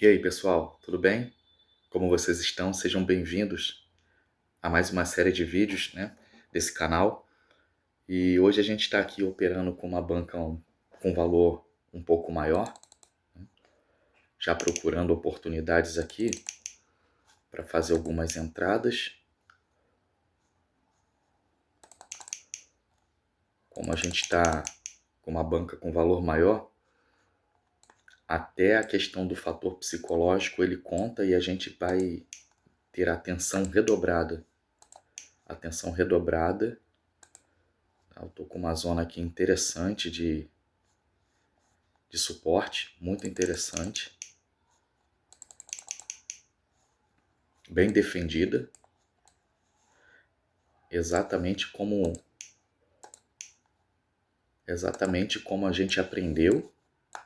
E aí, pessoal, tudo bem? Como vocês estão? Sejam bem-vindos a mais uma série de vídeos, né, desse canal. E hoje a gente está aqui operando com uma banca com valor um pouco maior, já procurando oportunidades aqui para fazer algumas entradas. Como a gente está com uma banca com valor maior, até a questão do fator psicológico ele conta e a gente vai ter atenção redobrada. Atenção redobrada. Eu estou com uma zona aqui interessante de suporte, muito interessante, bem defendida, exatamente como a gente aprendeu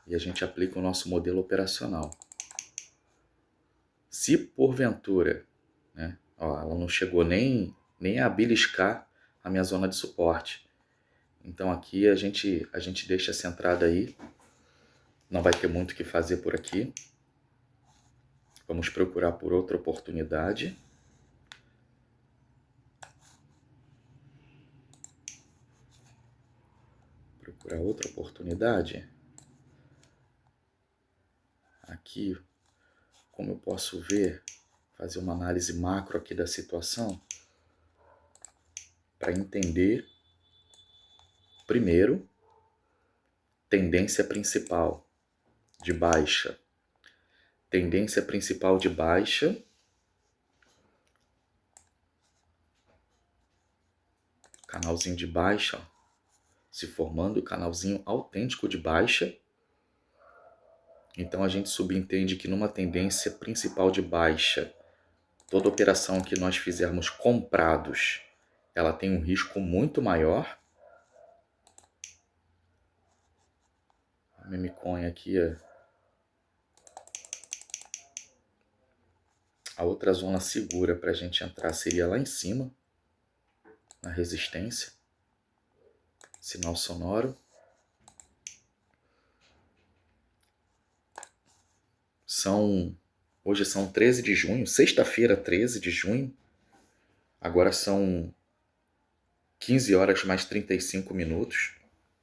e a gente aplica o nosso modelo operacional. Se porventura, né, ela não chegou nem a beliscar a minha zona de suporte, então aqui a gente deixa essa entrada aí, não vai ter muito o que fazer por aqui. Vamos procurar por outra oportunidade. Procurar outra oportunidade. Aqui, como eu posso ver, fazer uma análise macro aqui da situação para entender, primeiro, tendência principal de baixa. Tendência principal de baixa. Canalzinho de baixa, ó, se formando, canalzinho autêntico de baixa. Então a gente subentende que numa tendência principal de baixa, toda operação que nós fizermos comprados, ela tem um risco muito maior. A meme-coin aqui, a outra zona segura para a gente entrar seria lá em cima, na resistência. Sinal sonoro. Hoje são 13 de junho, sexta-feira, 13 de junho. Agora são 15 horas mais 35 minutos.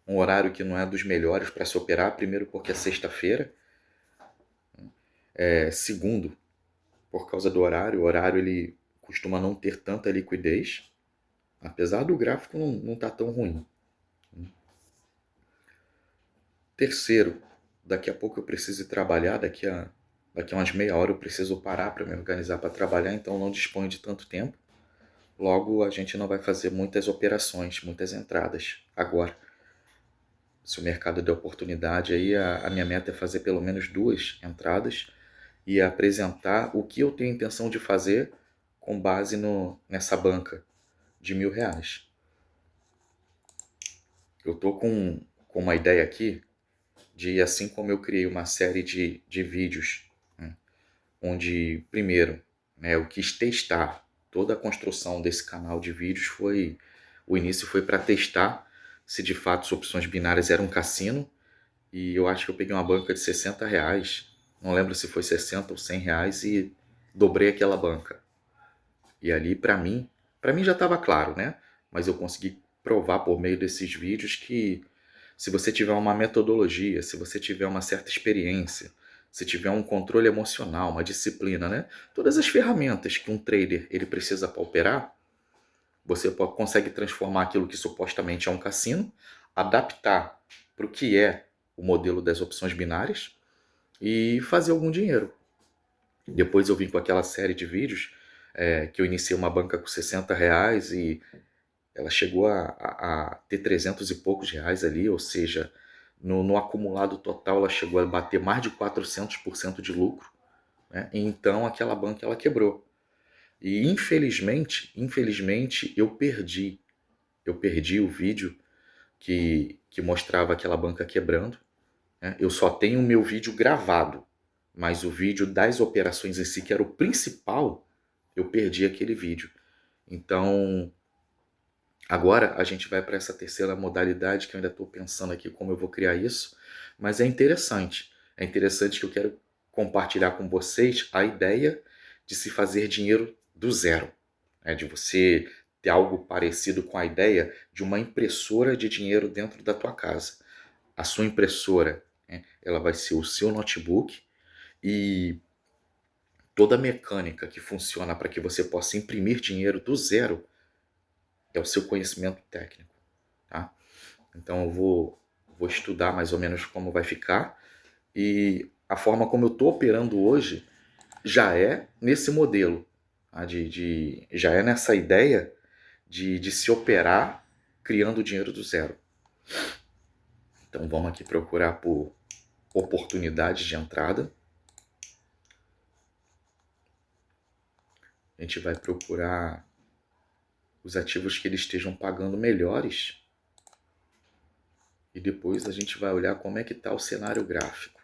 Um horário que não é dos melhores para se operar. Primeiro porque é sexta-feira. Segundo, por causa do horário. O horário ele costuma não ter tanta liquidez. Apesar do gráfico não estar tão ruim. Terceiro, daqui a pouco eu preciso trabalhar. Daqui a umas meia hora eu preciso parar para me organizar para trabalhar. Então não disponho de tanto tempo. Logo, a gente não vai fazer muitas operações, muitas entradas agora. Se o mercado der oportunidade, aí a minha meta é fazer pelo menos 2 entradas e apresentar o que eu tenho intenção de fazer com base nessa banca de R$1.000. Eu tô com uma ideia aqui de, assim como eu criei uma série de vídeos, né, onde, primeiro, né, eu quis testar toda a construção desse canal de vídeos, o início foi para testar se de fato as opções binárias eram um cassino, e eu acho que eu peguei uma banca de R$60, não lembro se foi 60 ou 100 reais, e dobrei aquela banca. E ali, para mim já estava claro, né? Mas eu consegui provar por meio desses vídeos que se você tiver uma metodologia, se você tiver uma certa experiência, se tiver um controle emocional, uma disciplina, né? Todas as ferramentas que um trader ele precisa para operar, você consegue transformar aquilo que supostamente é um cassino, adaptar para o que é o modelo das opções binárias e fazer algum dinheiro. Depois eu vim com aquela série de vídeos que eu iniciei uma banca com R$60 e ela chegou a ter 300 e poucos reais ali, ou seja, no acumulado total ela chegou a bater mais de 400% de lucro, né? E então aquela banca ela quebrou. E infelizmente eu perdi o vídeo que mostrava aquela banca quebrando, né? Eu só tenho o meu vídeo gravado, mas o vídeo das operações em si, que era o principal, eu perdi aquele vídeo. Então, agora a gente vai para essa terceira modalidade, que eu ainda estou pensando aqui como eu vou criar isso, mas é interessante. É interessante que eu quero compartilhar com vocês a ideia de se fazer dinheiro do zero, né? De você ter algo parecido com a ideia de uma impressora de dinheiro dentro da tua casa. A sua impressora, né, ela vai ser o seu notebook e toda a mecânica que funciona para que você possa imprimir dinheiro do zero é o seu conhecimento técnico, tá? Então eu vou estudar mais ou menos como vai ficar e a forma como eu estou operando hoje já é nesse modelo, tá? Já é nessa ideia de se operar criando dinheiro do zero. Então vamos aqui procurar por oportunidades de entrada. A gente vai procurar os ativos que eles estejam pagando melhores. E depois a gente vai olhar como é que está o cenário gráfico.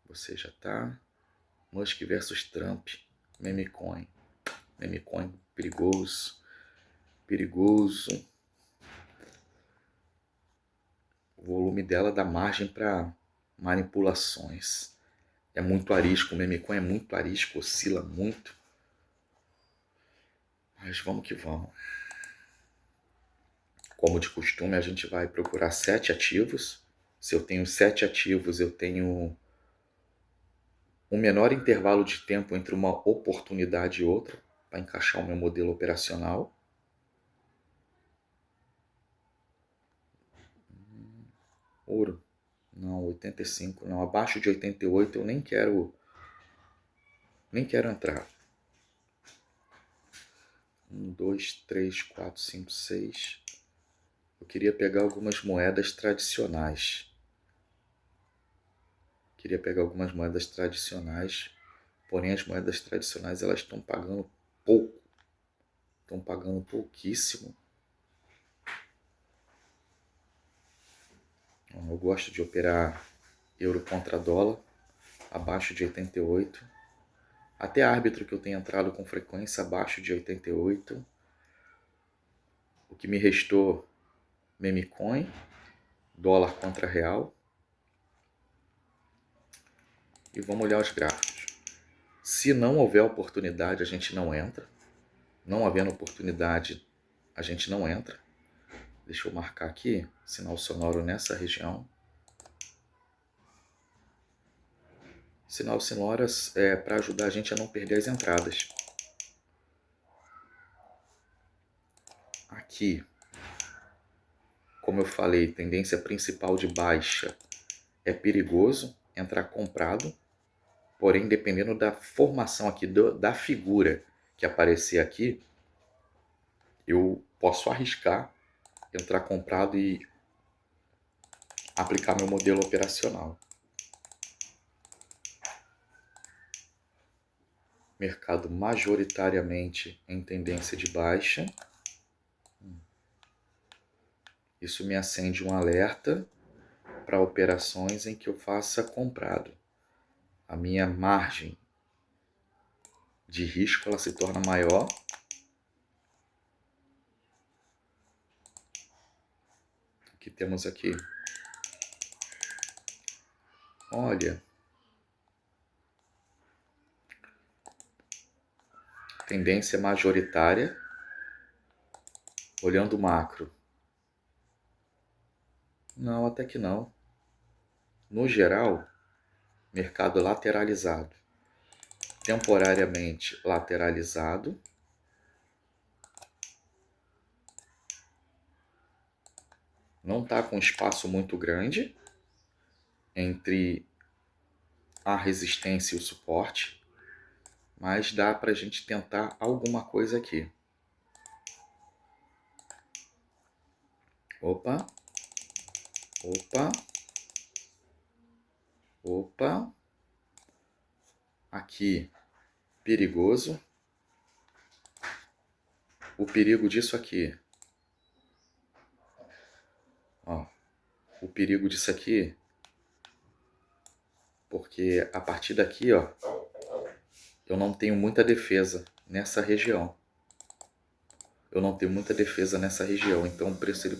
Você já está. Musk versus Trump. Memecoin. Memecoin perigoso. Perigoso. O volume dela dá margem para manipulações. É muito arisco. O Memecoin é muito arisco. Oscila muito. Mas vamos que vamos. Como de costume, a gente vai procurar 7 ativos. Se eu tenho 7 ativos, eu tenho um menor intervalo de tempo entre uma oportunidade e outra para encaixar o meu modelo operacional. Ouro. Não, 85 não. Abaixo de 88 eu nem quero entrar. 1, 2, 3, 4, 5, 6. Eu queria pegar algumas moedas tradicionais. Porém as moedas tradicionais elas estão pagando pouco. Estão pagando pouquíssimo. Eu gosto de operar euro contra dólar abaixo de 88. Até árbitro que eu tenho entrado com frequência abaixo de 88. O que me restou, memecoin, dólar contra real. E vamos olhar os gráficos. Se não houver oportunidade, a gente não entra. Não havendo oportunidade, a gente não entra. Deixa eu marcar aqui, sinal sonoro nessa região. Sinal sonoro é para ajudar a gente a não perder as entradas. Aqui, como eu falei, tendência principal de baixa. É perigoso entrar comprado, porém dependendo da formação aqui, da figura que aparecer aqui, eu posso arriscar entrar comprado e aplicar meu modelo operacional. Mercado majoritariamente em tendência de baixa. Isso me acende um alerta para operações em que eu faça comprado. A minha margem de risco ela se torna maior. O que temos aqui? Olha, tendência majoritária, olhando o macro. Não, até que não. No geral, mercado lateralizado. Temporariamente lateralizado. Não está com espaço muito grande entre a resistência e o suporte, mas dá para a gente tentar alguma coisa aqui. Opa, opa, opa, aqui, perigoso. O perigo disso aqui, ó, o perigo disso aqui, porque a partir daqui, ó, eu não tenho muita defesa nessa região. Então o preço ele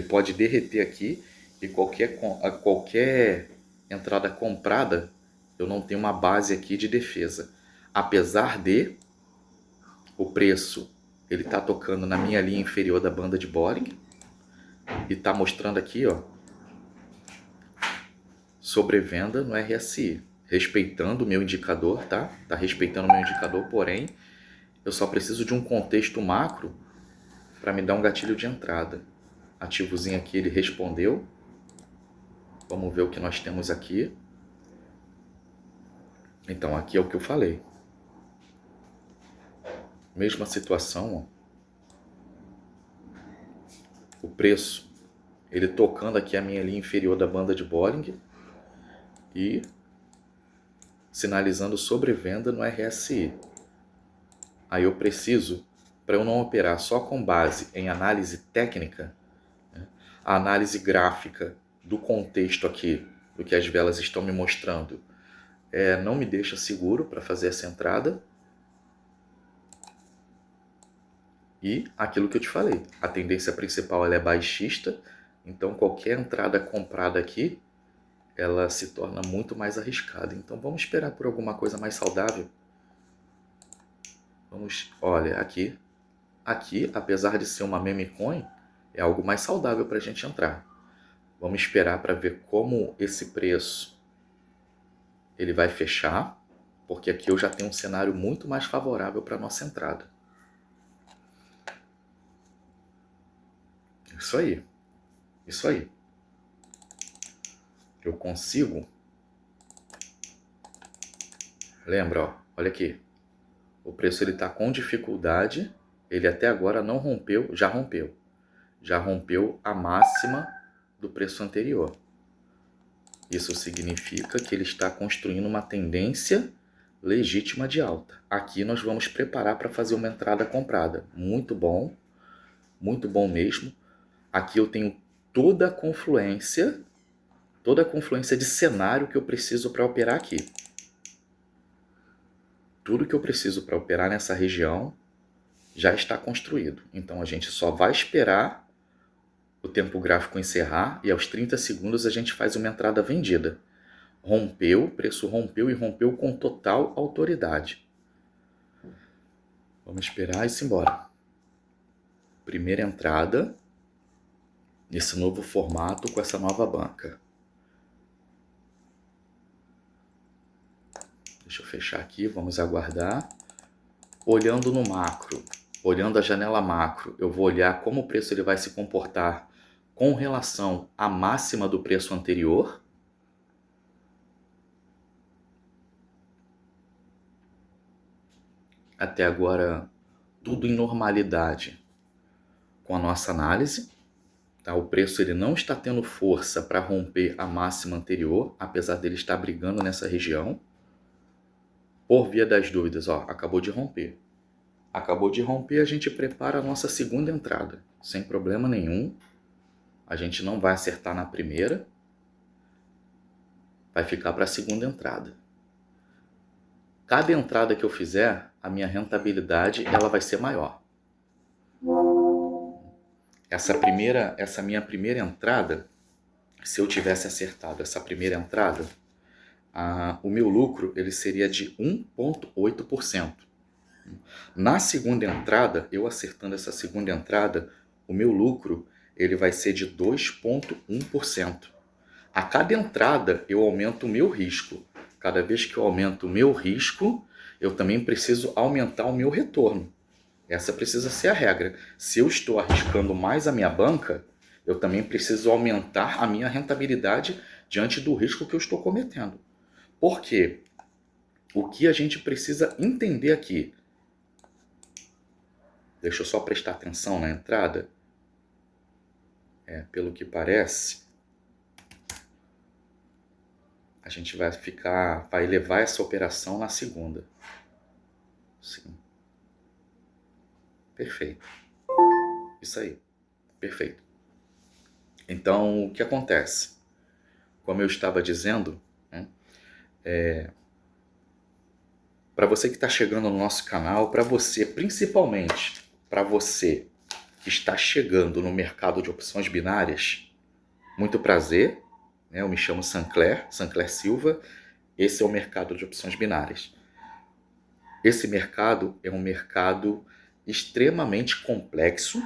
pode derreter aqui e qualquer entrada comprada, eu não tenho uma base aqui de defesa. Apesar de o preço ele tá tocando na minha linha inferior da banda de Bollinger e tá mostrando aqui, ó, sobrevenda no RSI, respeitando o meu indicador, tá? Tá respeitando o meu indicador, porém, eu só preciso de um contexto macro para me dar um gatilho de entrada. Ativozinho aqui, ele respondeu. Vamos ver o que nós temos aqui. Então, aqui é o que eu falei. Mesma situação, ó. O preço, ele tocando aqui a minha linha inferior da banda de Bollinger e sinalizando sobrevenda no RSI. Aí eu preciso, para eu não operar só com base em análise técnica, né, a análise gráfica do contexto aqui, do que as velas estão me mostrando, não me deixa seguro para fazer essa entrada. E aquilo que eu te falei, a tendência principal ela é baixista, então qualquer entrada comprada aqui, ela se torna muito mais arriscada. Então vamos esperar por alguma coisa mais saudável. Olha, aqui, apesar de ser uma meme coin, é algo mais saudável para a gente entrar. Vamos esperar para ver como esse preço ele vai fechar, porque aqui eu já tenho um cenário muito mais favorável para a nossa entrada. Isso aí. Isso aí. Eu consigo. Lembra, ó, olha aqui. O preço ele está com dificuldade. Ele até agora não rompeu, já rompeu. Já rompeu a máxima do preço anterior. Isso significa que ele está construindo uma tendência legítima de alta. Aqui nós vamos preparar para fazer uma entrada comprada. Muito bom mesmo. Aqui eu tenho toda a confluência de cenário que eu preciso para operar aqui. Tudo que eu preciso para operar nessa região já está construído. Então a gente só vai esperar o tempo gráfico encerrar e aos 30 segundos a gente faz uma entrada vendida. Rompeu, o preço rompeu e rompeu com total autoridade. Vamos esperar e se embora. Primeira entrada nesse novo formato com essa nova banca. Deixa eu fechar aqui, vamos aguardar. Olhando no macro, olhando a janela macro, eu vou olhar como o preço ele vai se comportar com relação à máxima do preço anterior. Até agora, tudo em normalidade com a nossa análise. Tá? O preço ele não está tendo força para romper a máxima anterior, apesar dele estar brigando nessa região. Por via das dúvidas, ó, acabou de romper. Acabou de romper, a gente prepara a nossa segunda entrada, sem problema nenhum. A gente não vai acertar na primeira, vai ficar para a segunda entrada. Cada entrada que eu fizer, a minha rentabilidade ela vai ser maior. Essa minha primeira entrada, se eu tivesse acertado essa primeira entrada, o meu lucro ele seria de 1,8%. Na segunda entrada, eu acertando essa segunda entrada, o meu lucro ele vai ser de 2,1%. A cada entrada eu aumento o meu risco. Cada vez que eu aumento o meu risco, eu também preciso aumentar o meu retorno. Essa precisa ser a regra. Se eu estou arriscando mais a minha banca, eu também preciso aumentar a minha rentabilidade diante do risco que eu estou cometendo. Por quê? O que a gente precisa entender aqui? Deixa eu só prestar atenção na entrada. Pelo que parece, a gente vai levar essa operação na segunda. Sim. Perfeito. Isso aí. Perfeito. Então, o que acontece? Como eu estava dizendo, né, para você que está chegando no nosso canal, principalmente para você que está chegando no mercado de opções binárias, muito prazer. né? Eu me chamo Sancler Silva. Esse é o mercado de opções binárias. Esse mercado é um mercado extremamente complexo.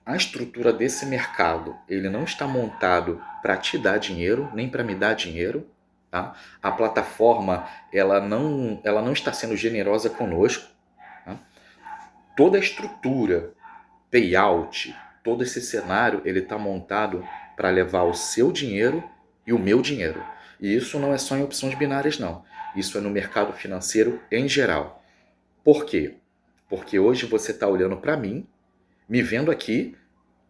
A estrutura desse mercado, ele não está montado para te dar dinheiro, nem para me dar dinheiro. Tá? A plataforma, ela não está sendo generosa conosco. Tá? Toda a estrutura, payout, todo esse cenário, ele está montado para levar o seu dinheiro e o meu dinheiro. E isso não é só em opções binárias, não. Isso é no mercado financeiro em geral. Por quê? Porque hoje você está olhando para mim, me vendo aqui,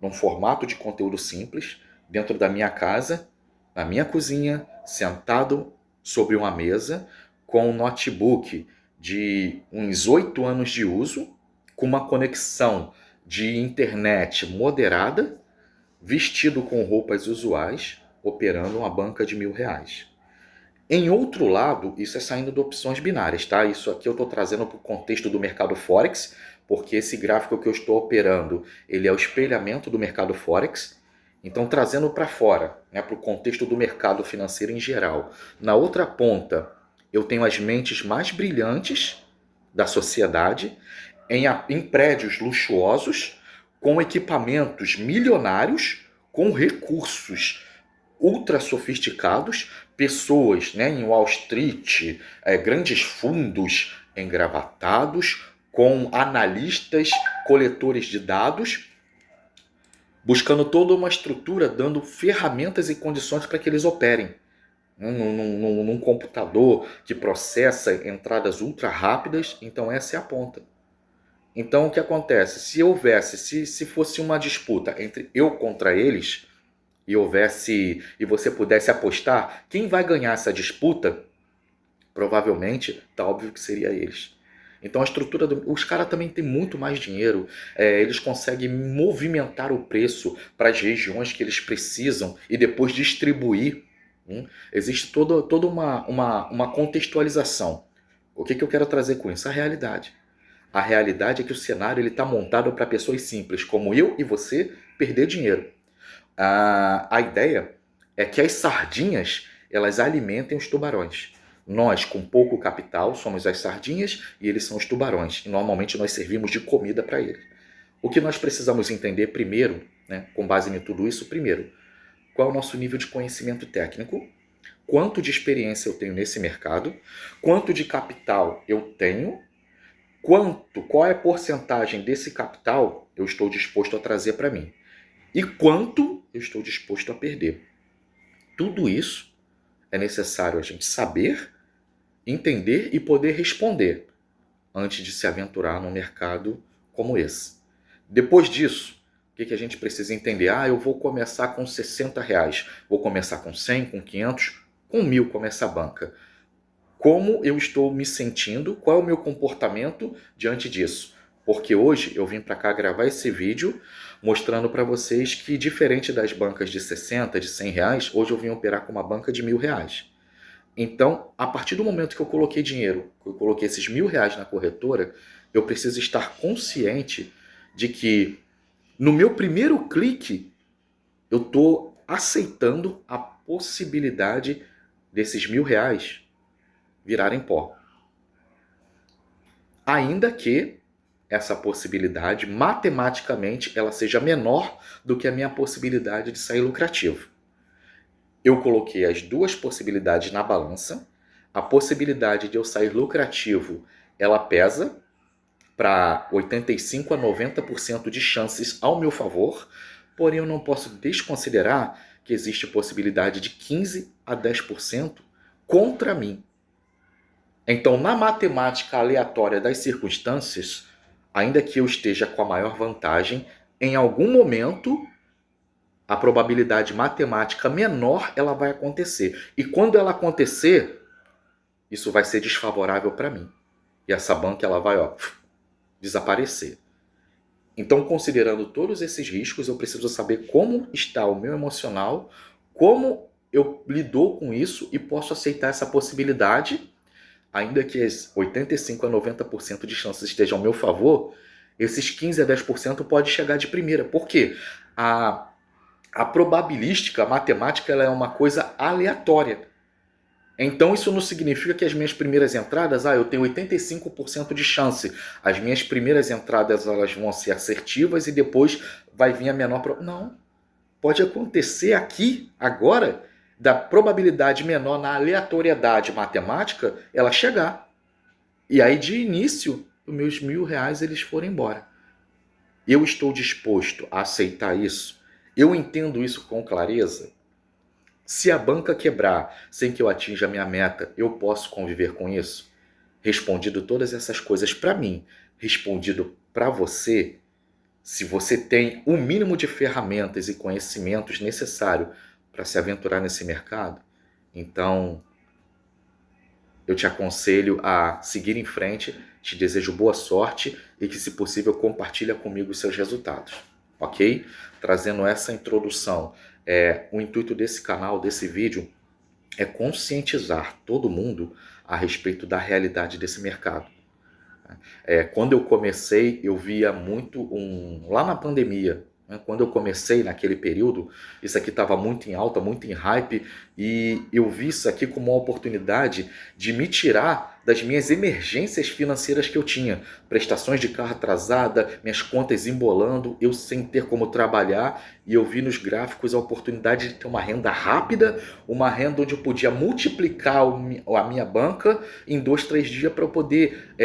num formato de conteúdo simples, dentro da minha casa, na minha cozinha, sentado sobre uma mesa, com um notebook de uns 8 anos de uso, com uma conexão de internet moderada, vestido com roupas usuais, operando uma banca de R$ 1.000. Em outro lado, isso é saindo de opções binárias, tá? Isso aqui eu estou trazendo para o contexto do mercado Forex, porque esse gráfico que eu estou operando, ele é o espelhamento do mercado Forex. Então, trazendo para fora, né, para o contexto do mercado financeiro em geral. Na outra ponta, eu tenho as mentes mais brilhantes da sociedade em prédios luxuosos, com equipamentos milionários, com recursos ultra sofisticados, pessoas, né, em Wall Street, grandes fundos engravatados, com analistas, coletores de dados, buscando toda uma estrutura, dando ferramentas e condições para que eles operem. Num computador que processa entradas ultra rápidas, então essa é a ponta. Então o que acontece? Se fosse uma disputa entre eu contra eles, e você pudesse apostar, quem vai ganhar essa disputa, provavelmente, tá óbvio que seria eles. Então a estrutura os caras também têm muito mais dinheiro, eles conseguem movimentar o preço para as regiões que eles precisam e depois distribuir. Existe toda uma contextualização. O que eu quero trazer com isso? A realidade. A realidade é que o cenário está montado para pessoas simples, como eu e você, perder dinheiro. A ideia é que as sardinhas, elas alimentem os tubarões. Nós, com pouco capital, somos as sardinhas e eles são os tubarões. E normalmente nós servimos de comida para eles. O que nós precisamos entender primeiro, né, com base em tudo isso, primeiro, qual é o nosso nível de conhecimento técnico, quanto de experiência eu tenho nesse mercado, quanto de capital eu tenho, qual é a porcentagem desse capital eu estou disposto a trazer para mim e quanto eu estou disposto a perder. Tudo isso é necessário a gente saber, entender e poder responder antes de se aventurar num mercado como esse. Depois disso, o que a gente precisa entender? Eu vou começar com R$60, vou começar com 100, com 500, com 1.000 começa a banca. Como eu estou me sentindo? Qual é o meu comportamento diante disso? Porque hoje eu vim para cá gravar esse vídeo mostrando para vocês que, diferente das bancas de 60, de 100 reais, hoje eu vim operar com uma banca de R$1.000. Então, a partir do momento que eu coloquei dinheiro, que eu coloquei esses R$1.000 na corretora, eu preciso estar consciente de que no meu primeiro clique eu estou aceitando a possibilidade desses R$1.000 virarem pó. Ainda que essa possibilidade, matematicamente, ela seja menor do que a minha possibilidade de sair lucrativo. Eu coloquei as duas possibilidades na balança. A possibilidade de eu sair lucrativo, ela pesa para 85 a 90% de chances ao meu favor, porém eu não posso desconsiderar que existe possibilidade de 15 a 10% contra mim. Então, na matemática aleatória das circunstâncias, ainda que eu esteja com a maior vantagem, em algum momento a probabilidade matemática menor ela vai acontecer. E quando ela acontecer, isso vai ser desfavorável para mim. E essa banca ela vai desaparecer. Então, considerando todos esses riscos, eu preciso saber como está o meu emocional, como eu lido com isso e posso aceitar essa possibilidade. Ainda que as 85 a 90% de chances estejam ao meu favor, esses 15 a 10% pode chegar de primeira. Por quê? A A probabilística, a matemática, ela é uma coisa aleatória. Então isso não significa que as minhas primeiras entradas, eu tenho 85% de chance. As minhas primeiras entradas elas vão ser assertivas e depois vai vir a menor... Não. Pode acontecer aqui, agora, da probabilidade menor na aleatoriedade matemática, ela chegar. E aí, de início, os meus R$ 1.000 eles foram embora. Eu estou disposto a aceitar isso? Eu entendo isso com clareza? Se a banca quebrar sem que eu atinja a minha meta, eu posso conviver com isso? Respondido todas essas coisas para mim, respondido para você, se você tem o mínimo de ferramentas e conhecimentos necessário para se aventurar nesse mercado, então eu te aconselho a seguir em frente, te desejo boa sorte e que, se possível, compartilha comigo os seus resultados, ok? Trazendo essa introdução, o intuito desse canal, desse vídeo, é conscientizar todo mundo a respeito da realidade desse mercado. Quando eu comecei, eu via muito lá na pandemia, né? Quando eu comecei naquele período, isso aqui estava muito em alta, muito em hype, e eu vi isso aqui como uma oportunidade de me tirar das minhas emergências financeiras que eu tinha. Prestações de carro atrasada, minhas contas embolando, eu sem ter como trabalhar, e eu vi nos gráficos a oportunidade de ter uma renda rápida, uma renda onde eu podia multiplicar a minha banca em 2, 3 dias para eu poder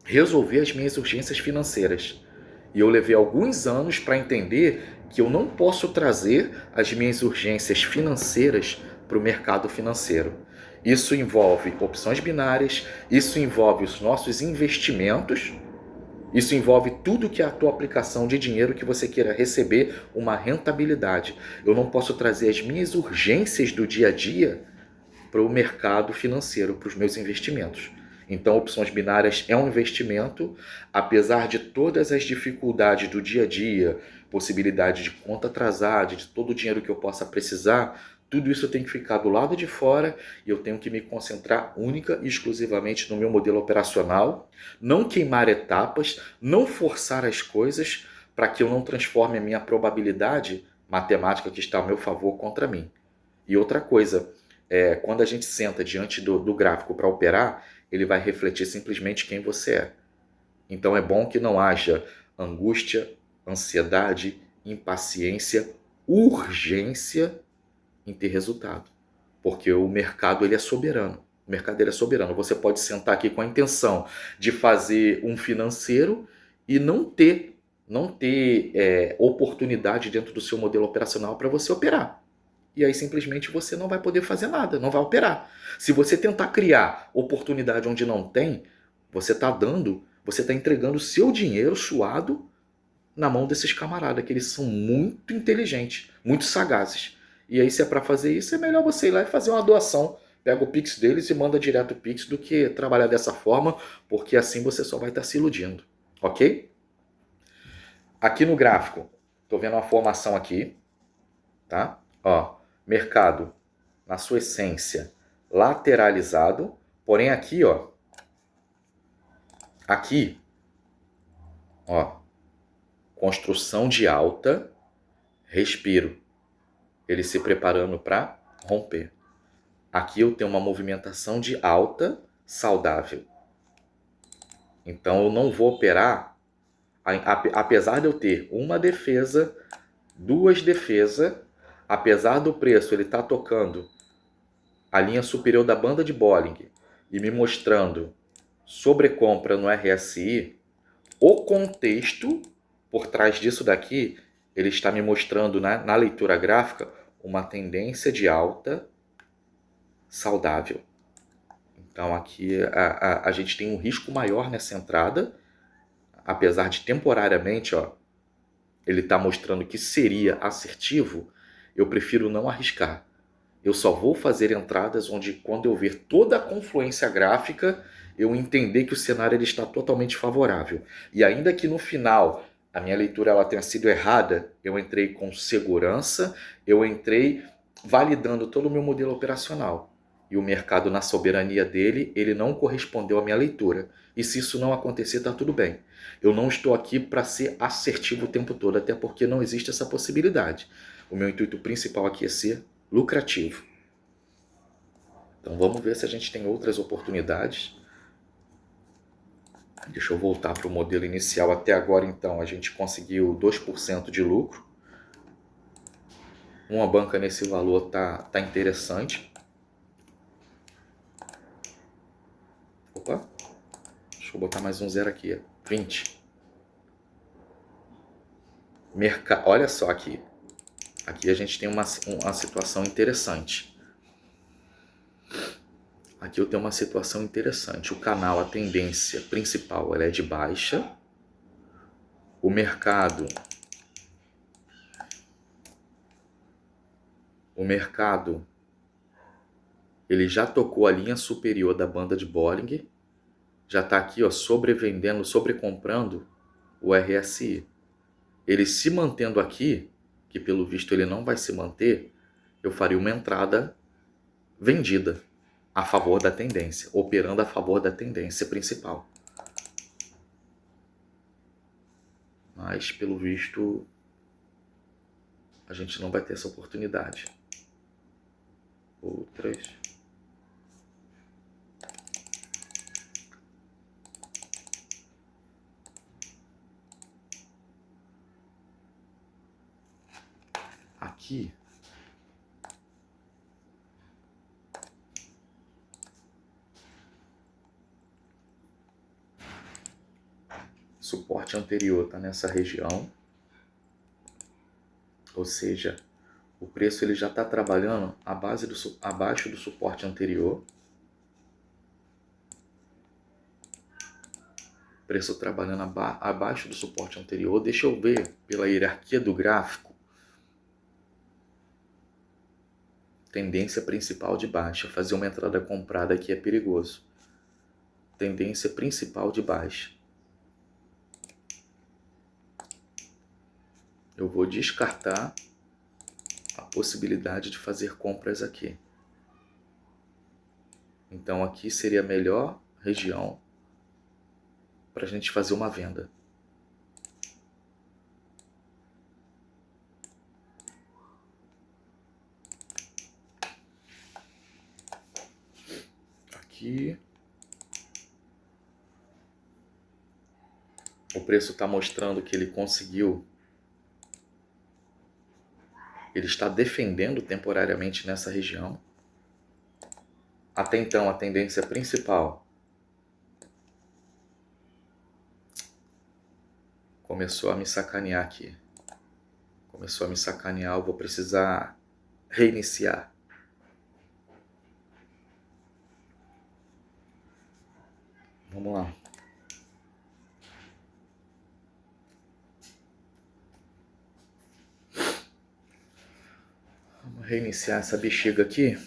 resolver as minhas urgências financeiras. E eu levei alguns anos para entender que eu não posso trazer as minhas urgências financeiras para o mercado financeiro. Isso envolve opções binárias, isso envolve os nossos investimentos, isso envolve tudo que é a tua aplicação de dinheiro que você queira receber uma rentabilidade. Eu não posso trazer as minhas urgências do dia a dia para o mercado financeiro, para os meus investimentos. Então, opções binárias é um investimento, apesar de todas as dificuldades do dia a dia, possibilidade de conta atrasada, de todo o dinheiro que eu possa precisar, tudo isso tem que ficar do lado de fora e eu tenho que me concentrar única e exclusivamente no meu modelo operacional, não queimar etapas, não forçar as coisas para que eu não transforme a minha probabilidade matemática que está a meu favor contra mim. E outra coisa, quando a gente senta diante do gráfico para operar, ele vai refletir simplesmente quem você é. Então é bom que não haja angústia, ansiedade, impaciência, urgência em ter resultado. Porque o mercado ele é soberano. O mercado ele é soberano. Você pode sentar aqui com a intenção de fazer um financeiro e não ter oportunidade dentro do seu modelo operacional para você operar. E aí simplesmente você não vai poder fazer nada, não vai operar. Se você tentar criar oportunidade onde não tem, você está entregando o seu dinheiro suado na mão desses camaradas, que eles são muito inteligentes, muito sagazes. E aí, se é para fazer isso, é melhor você ir lá e fazer uma doação. Pega o Pix deles e manda direto o Pix do que trabalhar dessa forma, porque assim você só vai estar se iludindo, ok? Aqui no gráfico, estou vendo uma formação aqui, tá? Ó, mercado, na sua essência, lateralizado, porém aqui, ó, construção de alta, respiro, ele se preparando para romper. Aqui eu tenho uma movimentação de alta saudável. Então eu não vou operar, apesar de eu ter uma defesa, duas defesas, apesar do preço ele estar tocando a linha superior da banda de Bollinger e me mostrando sobrecompra no RSI, o contexto por trás disso daqui, ele está me mostrando na leitura gráfica uma tendência de alta saudável. Então aqui a gente tem um risco maior nessa entrada, apesar de temporariamente ele está mostrando que seria assertivo, eu prefiro não arriscar. Eu só vou fazer entradas onde, quando eu ver toda a confluência gráfica, eu entender que o cenário ele está totalmente favorável. E ainda que no final a minha leitura ela tenha sido errada, eu entrei com segurança, eu entrei validando todo o meu modelo operacional. E o mercado, na soberania dele, ele não correspondeu à minha leitura. E se isso não acontecer, está tudo bem. Eu não estou aqui para ser assertivo o tempo todo, até porque não existe essa possibilidade. O meu intuito principal aqui é ser lucrativo. Então vamos ver se a gente tem outras oportunidades. Deixa eu voltar para o modelo inicial. Até agora, então, a gente conseguiu 2% de lucro. Uma banca nesse valor tá interessante. Opa, deixa eu botar mais um zero aqui. 20. Olha só aqui. Aqui a gente tem uma situação interessante. Aqui eu tenho uma situação interessante. O canal, a tendência principal, ela é de baixa. O mercado ele já tocou a linha superior da banda de Bollinger, já está aqui, ó, sobrevendendo, sobrecomprando o RSI. Ele se mantendo aqui, que pelo visto ele não vai se manter, eu faria uma entrada vendida a favor da tendência, operando a favor da tendência principal. Mas pelo visto a gente não vai ter essa oportunidade. Outras. Aqui suporte anterior está nessa região, ou seja, o preço ele já está trabalhando abaixo do suporte anterior. Preço trabalhando abaixo do suporte anterior. Deixa eu ver pela hierarquia do gráfico. Tendência principal de baixa. Fazer uma entrada comprada aqui é perigoso. Tendência principal de baixa. Eu vou descartar a possibilidade de fazer compras aqui. Então aqui seria a melhor região para a gente fazer uma venda. Aqui o preço está mostrando que ele conseguiu. Ele está defendendo temporariamente nessa região. Até então, a tendência principal começou a me sacanear aqui. Começou a me sacanear, eu vou precisar reiniciar. Vamos lá. Vamos reiniciar essa bexiga aqui.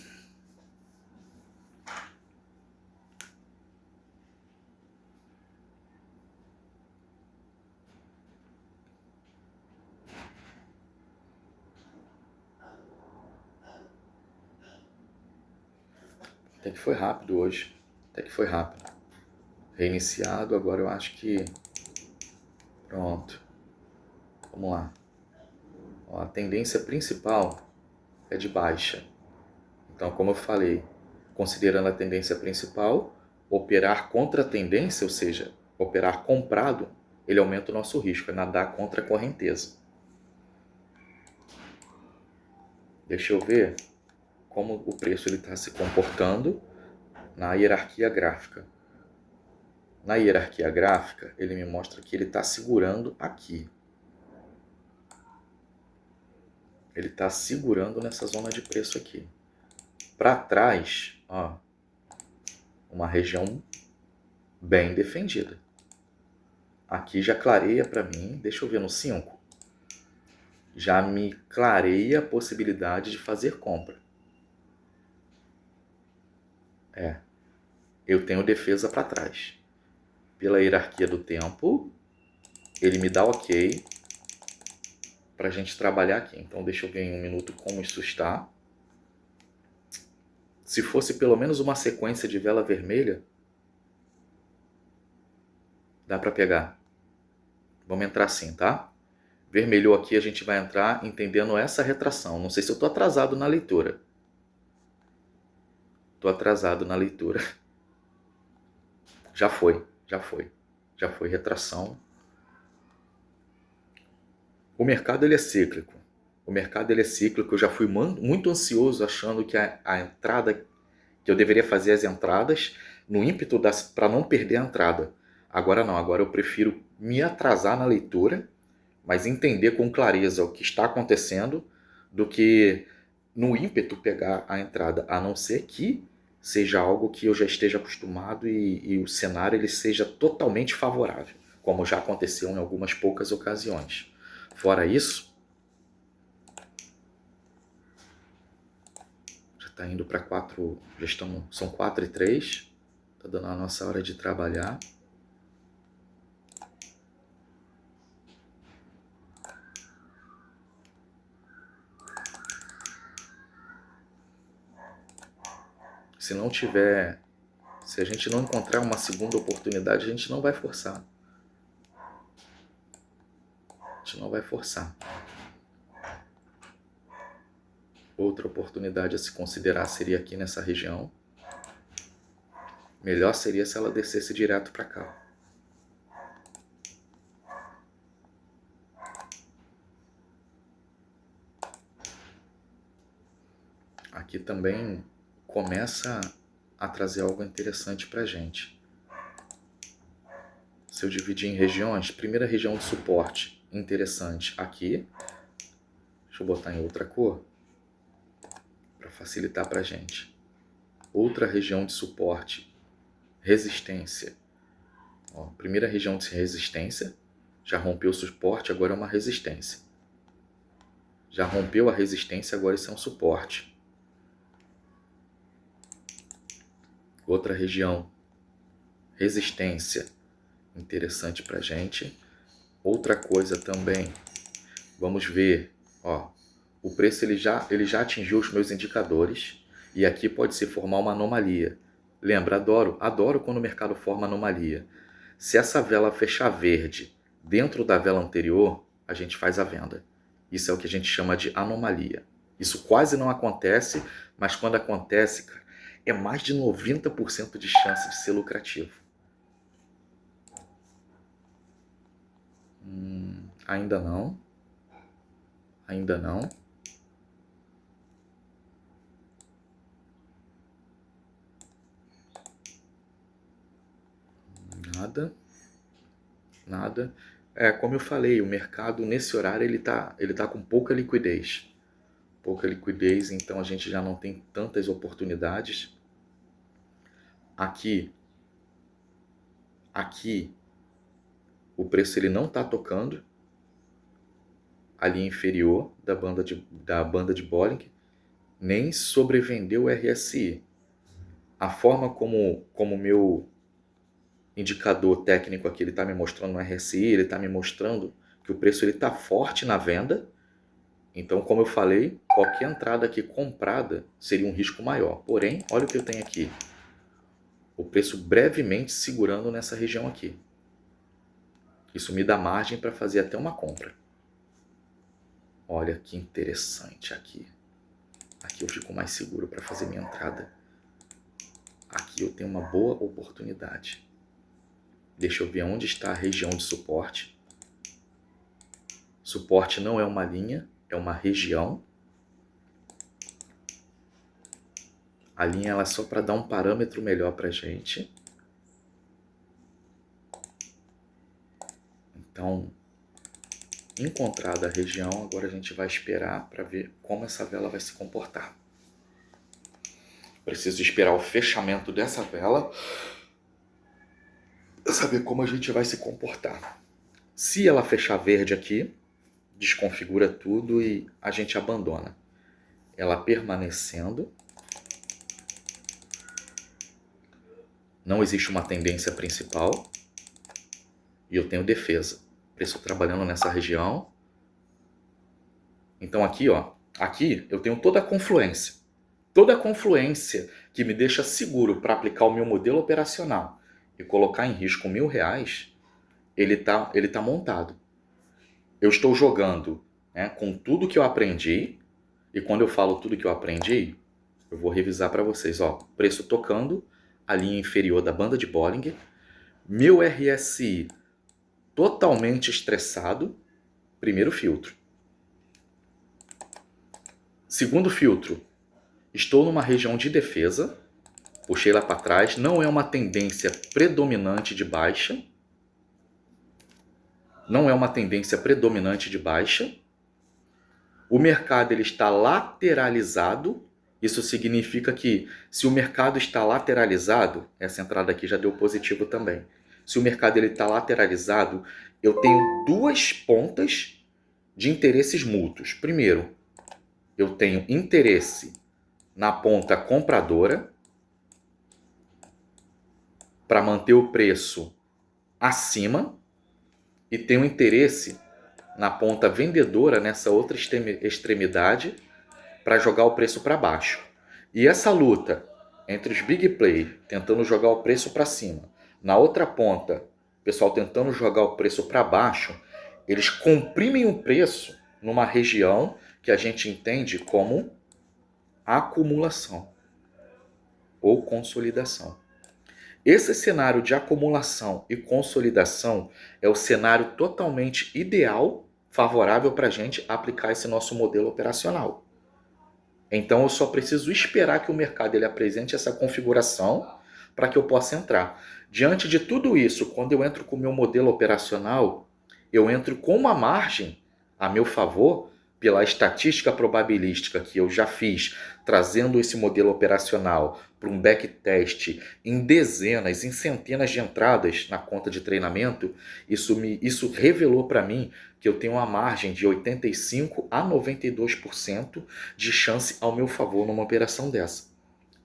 Até que foi rápido hoje. Até que foi rápido. Reiniciado, agora eu acho que... Pronto. Vamos lá. Ó, a tendência principal é de baixa. Então, como eu falei, considerando a tendência principal, operar contra a tendência, ou seja, operar comprado, ele aumenta o nosso risco, é nadar contra a correnteza. Deixa eu ver como o preço está se comportando na hierarquia gráfica. Na hierarquia gráfica, ele me mostra que ele está segurando aqui. Ele está segurando nessa zona de preço aqui. Para trás, ó, uma região bem defendida. Aqui já clareia para mim, deixa eu ver no 5. Já me clareia a possibilidade de fazer compra. Eu tenho defesa para trás. Pela hierarquia do tempo, ele me dá ok para a gente trabalhar aqui. Então deixa eu ver em um minuto como isso está. Se fosse pelo menos uma sequência de vela vermelha, dá para pegar. Vamos entrar assim, tá? Vermelhou aqui, a gente vai entrar entendendo essa retração. Não sei se eu estou atrasado na leitura. Estou atrasado na leitura. Já foi. Já foi retração. O mercado ele é cíclico. Eu já fui muito ansioso achando que a entrada, que eu deveria fazer as entradas no ímpeto para não perder a entrada. Agora não, agora eu prefiro me atrasar na leitura, mas entender com clareza o que está acontecendo, do que no ímpeto pegar a entrada, a não ser que seja algo que eu já esteja acostumado e o cenário ele seja totalmente favorável, como já aconteceu em algumas poucas ocasiões. Fora isso, já está indo para 4, são 4:03, está dando a nossa hora de trabalhar. Se a gente não encontrar uma segunda oportunidade, a gente não vai forçar. Outra oportunidade a se considerar seria aqui nessa região. Melhor seria se ela descesse direto para cá. Aqui também começa a trazer algo interessante para a gente. Se eu dividir em regiões, primeira região de suporte interessante aqui. Deixa eu botar em outra cor para facilitar para a gente. Outra região de suporte, resistência. Ó, primeira região de resistência, já rompeu o suporte, agora é uma resistência. Já rompeu a resistência, agora isso é um suporte. Outra região, resistência, interessante para a gente. Outra coisa também, vamos ver, ó, o preço ele já atingiu os meus indicadores e aqui pode se formar uma anomalia. Lembra, adoro quando o mercado forma anomalia. Se essa vela fechar verde dentro da vela anterior, a gente faz a venda. Isso é o que a gente chama de anomalia. Isso quase não acontece, mas quando acontece, cara, é mais de 90% de chance de ser lucrativo. Ainda não. Ainda não. Nada. Como eu falei, o mercado nesse horário ele tá com pouca liquidez. Pouca liquidez, então a gente já não tem tantas oportunidades. Aqui o preço ele não está tocando a linha inferior da banda de Bollinger, nem sobrevendeu o RSI. A forma como o meu indicador técnico aqui ele está me mostrando no RSI, ele está me mostrando que o preço está forte na venda. Então, como eu falei, qualquer entrada aqui comprada seria um risco maior. Porém, olha o que eu tenho aqui. O preço brevemente segurando nessa região aqui. Isso me dá margem para fazer até uma compra. Olha que interessante aqui. Aqui eu fico mais seguro para fazer minha entrada. Aqui eu tenho uma boa oportunidade. Deixa eu ver onde está a região de suporte. Suporte não é uma linha, é uma região. A linha ela é só para dar um parâmetro melhor para a gente. Então, encontrada a região, agora a gente vai esperar para ver como essa vela vai se comportar. Preciso esperar o fechamento dessa vela para saber como a gente vai se comportar. Se ela fechar verde aqui, desconfigura tudo e a gente abandona. Ela permanecendo, não existe uma tendência principal e eu tenho defesa. Preço trabalhando nessa região. Então aqui, ó, aqui eu tenho toda a confluência. Toda a confluência que me deixa seguro para aplicar o meu modelo operacional e colocar em risco R$1.000, ele tá montado. eu estou jogando, né, com tudo que eu aprendi, e quando eu falo tudo que eu aprendi, eu vou revisar para vocês. Ó, preço tocando, a linha inferior da banda de Bollinger, meu RSI totalmente estressado, primeiro filtro. Segundo filtro, estou numa região de defesa, puxei lá para trás, não é uma tendência predominante de baixa, não é uma tendência predominante de baixa. O mercado ele está lateralizado. Isso significa que se o mercado está lateralizado, essa entrada aqui já deu positivo também. Se o mercado está lateralizado, eu tenho duas pontas de interesses mútuos. Primeiro, eu tenho interesse na ponta compradora para manter o preço acima e tenho interesse na ponta vendedora, nessa outra extremidade, para jogar o preço para baixo. E essa luta entre os big play tentando jogar o preço para cima, na outra ponta, o pessoal tentando jogar o preço para baixo, eles comprimem o preço numa região que a gente entende como acumulação ou consolidação. Esse cenário de acumulação e consolidação é o cenário totalmente ideal, favorável para a gente aplicar esse nosso modelo operacional. Então eu só preciso esperar que o mercado ele apresente essa configuração para que eu possa entrar. Diante de tudo isso, quando eu entro com o meu modelo operacional, eu entro com uma margem a meu favor, pela estatística probabilística que eu já fiz, trazendo esse modelo operacional para um backtest em dezenas, em centenas de entradas na conta de treinamento, isso revelou para mim que eu tenho uma margem de 85% a 92% de chance ao meu favor numa operação dessa.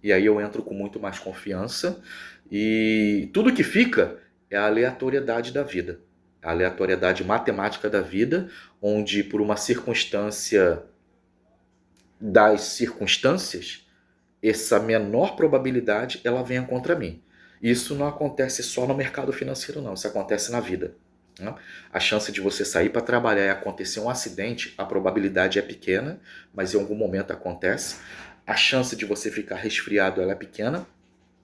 E aí eu entro com muito mais confiança e tudo que fica é a aleatoriedade da vida. A aleatoriedade matemática da vida, onde por uma circunstância das circunstâncias, essa menor probabilidade ela venha contra mim. Isso não acontece só no mercado financeiro não, isso acontece na vida. Né? A chance de você sair para trabalhar e acontecer um acidente, a probabilidade é pequena, mas em algum momento acontece. A chance de você ficar resfriado ela é pequena,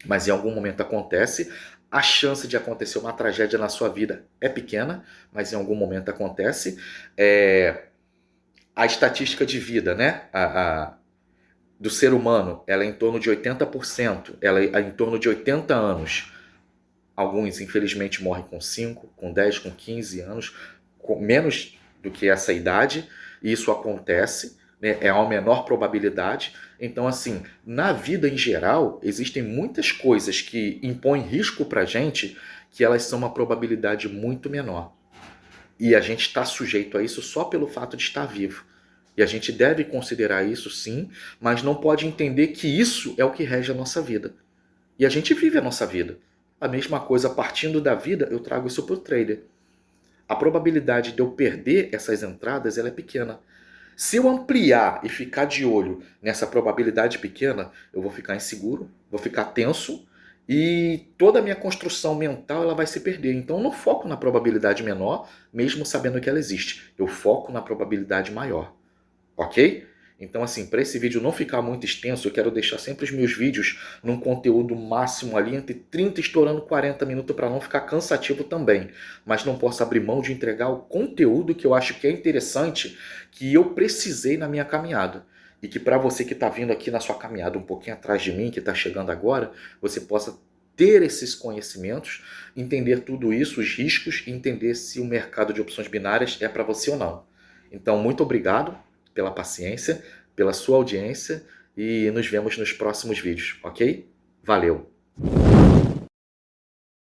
mas em algum momento acontece. A chance de acontecer uma tragédia na sua vida é pequena, mas em algum momento acontece. A estatística de vida, né? Do ser humano, ela é em torno de 80%, ela é em torno de 80 anos. Alguns, infelizmente, morrem com 5, com 10, com 15 anos, com menos do que essa idade, e isso acontece, né? É uma menor probabilidade. Então, assim, na vida em geral, existem muitas coisas que impõem risco para a gente, que elas são uma probabilidade muito menor. E a gente está sujeito a isso só pelo fato de estar vivo. E a gente deve considerar isso sim, mas não pode entender que isso é o que rege a nossa vida. E a gente vive a nossa vida. A mesma coisa, partindo da vida, eu trago isso para o trader. A probabilidade de eu perder essas entradas ela é pequena. Se eu ampliar e ficar de olho nessa probabilidade pequena, eu vou ficar inseguro, vou ficar tenso e toda a minha construção mental ela vai se perder. Então eu não foco na probabilidade menor, mesmo sabendo que ela existe. Eu foco na probabilidade maior. Ok? Então, assim, para esse vídeo não ficar muito extenso, eu quero deixar sempre os meus vídeos num conteúdo máximo ali, entre 30 e estourando 40 minutos, para não ficar cansativo também. Mas não posso abrir mão de entregar o conteúdo que eu acho que é interessante, que eu precisei na minha caminhada. E que para você que está vindo aqui na sua caminhada um pouquinho atrás de mim, que está chegando agora, você possa ter esses conhecimentos, entender tudo isso, os riscos, e entender se o mercado de opções binárias é para você ou não. Então, muito obrigado pela paciência, pela sua audiência e nos vemos nos próximos vídeos, ok? Valeu!